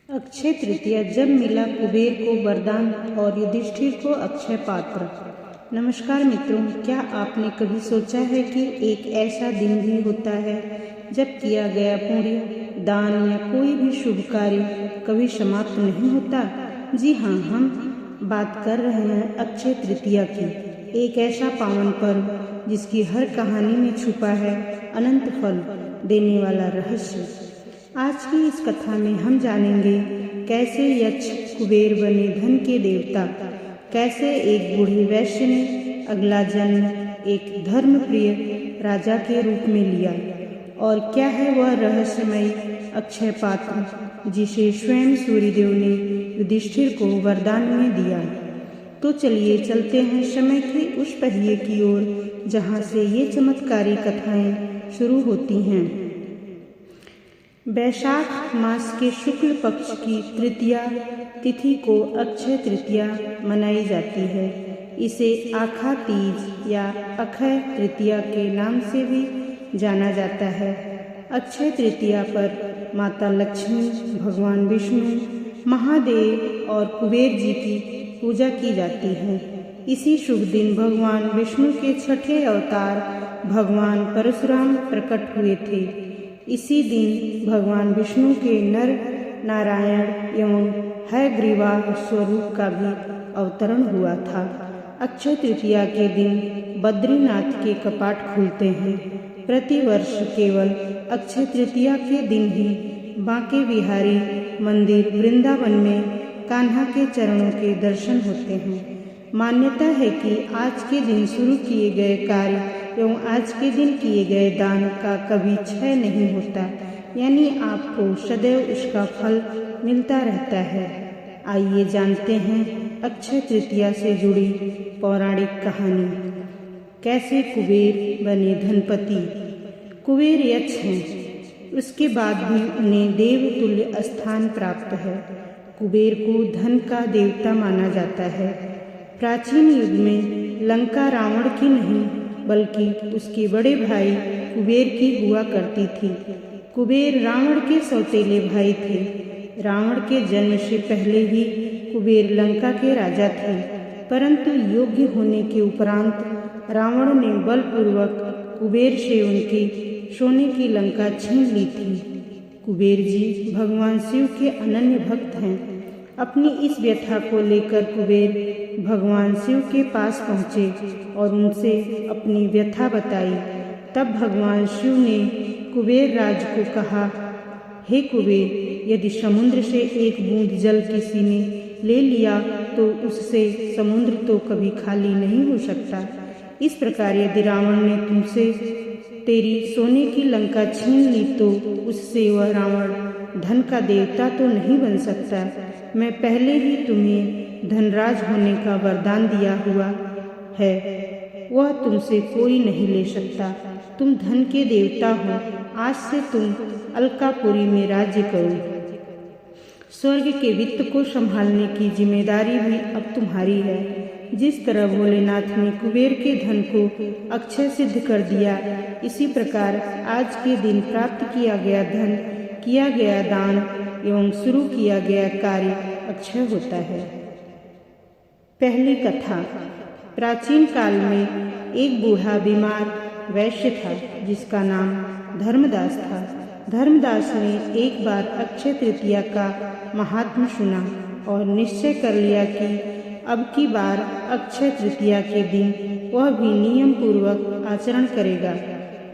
अक्षय तृतीया जब मिला कुबेर को वरदान और युधिष्ठिर को अक्षय पात्र। नमस्कार मित्रों, क्या आपने कभी सोचा है कि एक ऐसा दिन भी होता है जब किया गया पुण्य, दान या कोई भी शुभ कार्य कभी समाप्त नहीं होता। जी हाँ, हम बात कर रहे हैं अक्षय तृतीया की, एक ऐसा पावन पर्व जिसकी हर कहानी में छुपा है अनंत फल देने वाला रहस्य। आज की इस कथा में हम जानेंगे कैसे यक्ष कुबेर बने धन के देवता, कैसे एक बूढ़े वैश्य ने अगला जन्म एक धर्मप्रिय राजा के रूप में लिया, और क्या है वह रहस्यमय अक्षय पात्र जिसे स्वयं सूर्यदेव ने युधिष्ठिर को वरदान में दिया। तो चलिए चलते हैं समय के उस पहिए की ओर जहाँ से ये चमत्कारी कथाएं शुरू होती हैं। वैशाख मास के शुक्ल पक्ष की तृतीया तिथि को अक्षय तृतीया मनाई जाती है। इसे आखा तीज या अक्षय तृतीया के नाम से भी जाना जाता है। अक्षय तृतीया पर माता लक्ष्मी, भगवान विष्णु, महादेव और कुबेर जी की पूजा की जाती है। इसी शुभ दिन भगवान विष्णु के छठे अवतार भगवान परशुराम प्रकट हुए थे। इसी दिन भगवान विष्णु के नर नारायण एवं हयग्रीवा स्वरूप का भी अवतरण हुआ था। अक्षय तृतीया के दिन बद्रीनाथ के कपाट खुलते हैं। प्रतिवर्ष केवल अक्षय तृतीया के दिन ही बांके बिहारी मंदिर वृंदावन में कान्हा के चरणों के दर्शन होते हैं। मान्यता है कि आज के दिन शुरू किए गए कार्य एवं आज के दिन किए गए दान का कभी क्षय नहीं होता, यानी आपको सदैव उसका फल मिलता रहता है। आइए जानते हैं अक्षय तृतीया से जुड़ी पौराणिक कहानी। कैसे कुबेर बने धनपति। कुबेर यक्ष हैं, उसके बाद भी उन्हें देवतुल्य स्थान प्राप्त है। कुबेर को धन का देवता माना जाता है। प्राचीन युग में लंका रावण की नहीं बल्कि उसके बड़े भाई कुबेर की हुआ करती थी। कुबेर रावण के सौतेले भाई थे। रावण के जन्म से पहले ही कुबेर लंका के राजा थे, परंतु योग्य होने के उपरांत रावण ने बलपूर्वक कुबेर से उनकी सोने की लंका छीन ली थी। कुबेर जी भगवान शिव के अनन्य भक्त हैं। अपनी इस व्यथा को लेकर कुबेर भगवान शिव के पास पहुँचे और उनसे अपनी व्यथा बताई। तब भगवान शिव ने कुबेर राज को कहा, हे कुबेर, यदि समुद्र से एक बूंद जल किसी ने ले लिया तो उससे समुद्र तो कभी खाली नहीं हो सकता। इस प्रकार यदि रावण ने तुमसे तेरी सोने की लंका छीन ली तो उससे वह रावण धन का देवता तो नहीं बन सकता। मैं पहले ही तुम्हें धनराज होने का वरदान दिया हुआ है, वह तुमसे कोई नहीं ले सकता। तुम धन के देवता हो। आज से तुम अलकापुरी में राज्य करो। स्वर्ग के वित्त को संभालने की जिम्मेदारी भी अब तुम्हारी है। जिस तरह भोलेनाथ ने कुबेर के धन को अक्षय सिद्ध कर दिया, इसी प्रकार आज के दिन प्राप्त किया गया धन, किया गया दान एवं शुरू किया गया कार्य अक्षय होता है। पहली कथा। प्राचीन काल में एक बूढ़ा बीमार वैश्य था जिसका नाम धर्मदास था। धर्मदास ने एक बार अक्षय तृतीया का महात्म्य सुना और निश्चय कर लिया कि अब की बार अक्षय तृतीया के दिन वह भी नियम पूर्वक आचरण करेगा।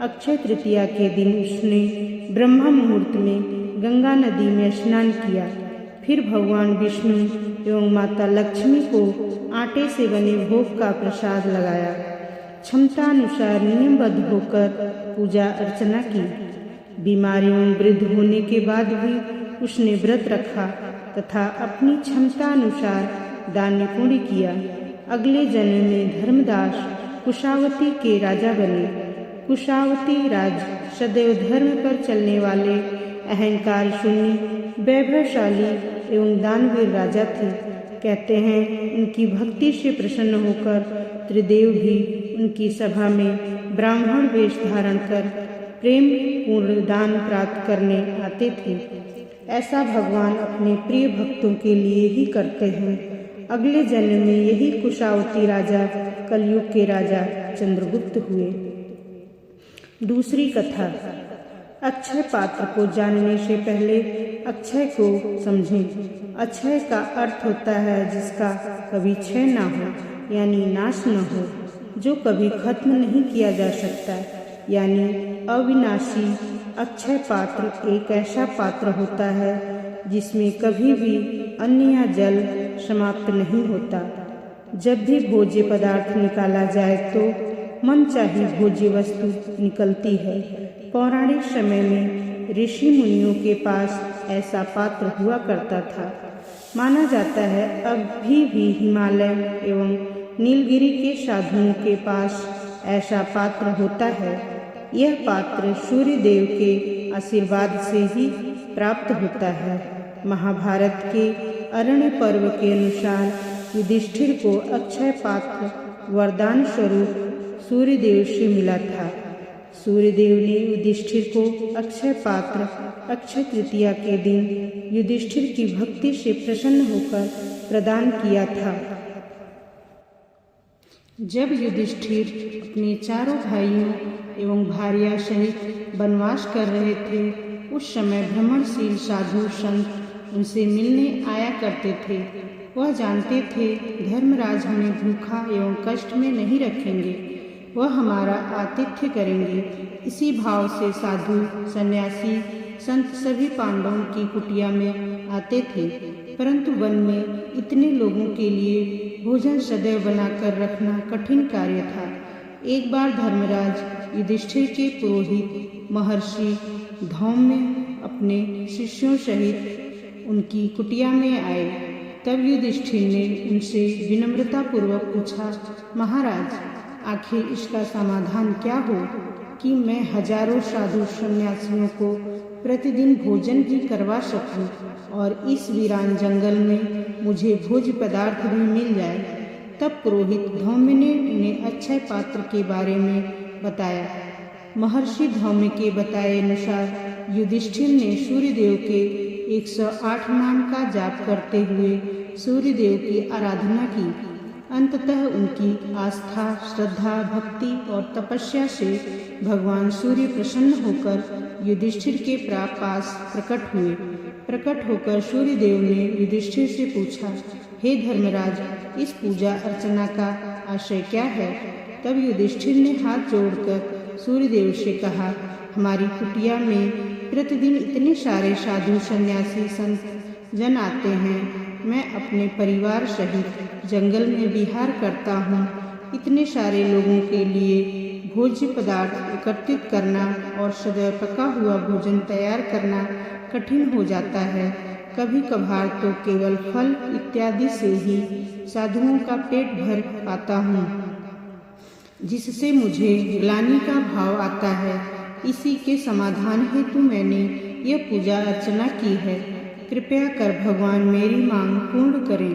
अक्षय तृतीया के दिन उसने ब्रह्म मुहूर्त में गंगा नदी में स्नान किया। फिर भगवान विष्णु एवं माता लक्ष्मी को आटे से बने भोग का प्रसाद लगाया। क्षमतानुसार नियमबद्ध होकर पूजा अर्चना की। बीमारियों वृद्ध होने के बाद भी उसने व्रत रखा तथा अपनी क्षमतानुसार दान पुण्य किया। अगले जन्म में धर्मदास कुशावती के राजा बने। कुशावती राज सदैव धर्म पर चलने वाले अहंकार शून्य वैभवशाली एवं दानवीर राजा थे। कहते हैं उनकी भक्ति से प्रसन्न होकर त्रिदेव भी उनकी सभा में ब्राह्मण वेश धारण कर प्रेम पूर्ण दान प्राप्त करने आते थे। ऐसा भगवान अपने प्रिय भक्तों के लिए ही करते हैं। अगले जन्म में यही कुशावती राजा कलयुग के राजा चंद्रगुप्त हुए। दूसरी कथा। अक्षय पात्र को जानने से पहले अक्षय को समझें। अक्षय का अर्थ होता है जिसका कभी क्षय ना हो, यानी नाश न हो, जो कभी खत्म नहीं किया जा सकता, यानी अविनाशी। अक्षय पात्र एक ऐसा पात्र होता है जिसमें कभी भी अन्न या जल समाप्त नहीं होता। जब भी भोज्य पदार्थ निकाला जाए तो मनचाही भोज्य वस्तु निकलती है। पौराणिक समय में ऋषि मुनियों के पास ऐसा पात्र हुआ करता था। माना जाता है अभी भी हिमालय एवं नीलगिरी के साधुओं के पास ऐसा पात्र होता है। यह पात्र सूर्य देव के आशीर्वाद से ही प्राप्त होता है। महाभारत के अरण्य पर्व के अनुसार युधिष्ठिर को अक्षय पात्र वरदान स्वरूप सूर्यदेव से मिला था। सूर्यदेव ने युधिष्ठिर को अक्षय पात्र अक्षय तृतीया के दिन युधिष्ठिर की भक्ति से प्रसन्न होकर प्रदान किया था। जब युधिष्ठिर अपने चारों भाइयों एवं भार्या सहित वनवास कर रहे थे, उस समय भ्रमणशील साधु संत उनसे मिलने आया करते थे। वह जानते थे धर्मराज हमें भूखा एवं कष्ट में नहीं रखेंगे, वह हमारा आतिथ्य करेंगे। इसी भाव से साधु सन्यासी संत सभी पांडवों की कुटिया में आते थे, परंतु वन में इतने लोगों के लिए भोजन सदैव बनाकर रखना कठिन कार्य था। एक बार धर्मराज युधिष्ठिर के पुरोहित महर्षि धौम्य अपने शिष्यों सहित उनकी कुटिया में आए। तब युधिष्ठिर ने उनसे विनम्रतापूर्वक पूछा, महाराज, आखिर इसका समाधान क्या हो कि मैं हजारों साधु सन्यासियों को प्रतिदिन भोजन भी करवा सकूं और इस वीरान जंगल में मुझे भोज्य पदार्थ भी मिल जाए। तब पुरोहित धौम्य ने उन्हें अक्षय पात्र के बारे में बताया। महर्षि धौम्य के बताए अनुसार युधिष्ठिर ने सूर्यदेव के 108 नाम का जाप करते हुए सूर्यदेव की आराधना की। अंततः उनकी आस्था, श्रद्धा, भक्ति और तपस्या से भगवान सूर्य प्रसन्न होकर युधिष्ठिर के पास प्रकट हुए। प्रकट होकर सूर्यदेव ने युधिष्ठिर से पूछा, हे धर्मराज, इस पूजा अर्चना का आशय क्या है? तब युधिष्ठिर ने हाथ जोड़कर सूर्यदेव से कहा, हमारी कुटिया में प्रतिदिन इतने सारे साधु सन्यासी संत जन आते हैं, मैं अपने परिवार सहित जंगल में विहार करता हूँ। इतने सारे लोगों के लिए भोज्य पदार्थ एकत्रित करना और सदैव पका हुआ भोजन तैयार करना कठिन हो जाता है। कभी कभार तो केवल फल इत्यादि से ही साधुओं का पेट भर पाता हूँ, जिससे मुझे ग्लानि का भाव आता है। इसी के समाधान हेतु मैंने यह पूजा अर्चना की है। कृपया कर भगवान मेरी मांग पूर्ण करें।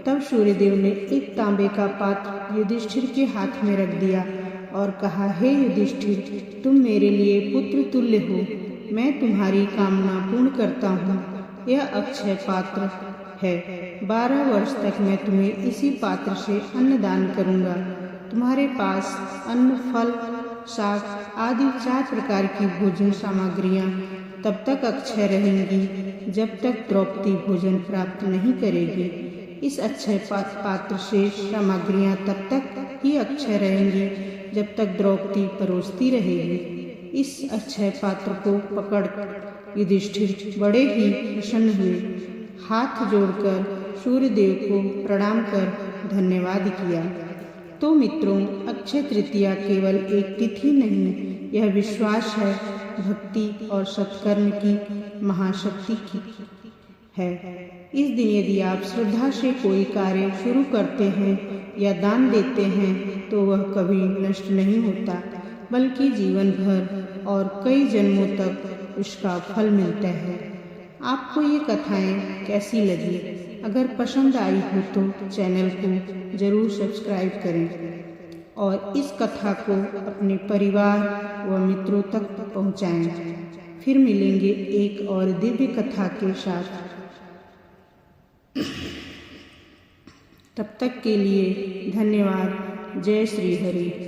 तब सूर्यदेव ने एक तांबे का पात्र युधिष्ठिर के हाथ में रख दिया और कहा, हे युधिष्ठिर, तुम मेरे लिए पुत्र तुल्य हो, मैं तुम्हारी कामना पूर्ण करता हूँ। यह अक्षय पात्र है। 12 वर्ष तक मैं तुम्हें इसी पात्र से अन्न दान करूँगा। तुम्हारे पास अन्न, फल, शाक आदि 4 प्रकार की भोजन सामग्रियाँ तब तक अक्षय रहेंगी जब तक द्रौपदी भोजन प्राप्त नहीं करेगी। इस अक्षय पात्र से सामग्रियाँ तब तक ही अक्षय रहेंगी जब तक द्रौपदी परोसती रहेगी। इस अक्षय पात्र को पकड़ युधिष्ठिर बड़े ही प्रसन्न हुए। हाथ जोड़कर सूर्यदेव को प्रणाम कर धन्यवाद किया। तो मित्रों, अक्षय तृतीया केवल एक तिथि नहीं, यह विश्वास है, भक्ति और सत्कर्म की महाशक्ति की है। इस दिन यदि आप श्रद्धा से कोई कार्य शुरू करते हैं या दान देते हैं तो वह कभी नष्ट नहीं होता, बल्कि जीवन भर और कई जन्मों तक उसका फल मिलता है। आपको ये कथाएं कैसी लगी? अगर पसंद आई हो तो चैनल को जरूर सब्सक्राइब करें और इस कथा को अपने परिवार व मित्रों तक पहुंचाएं। फिर मिलेंगे एक और दिव्य कथा के साथ। तब तक के लिए धन्यवाद। जय श्री हरि।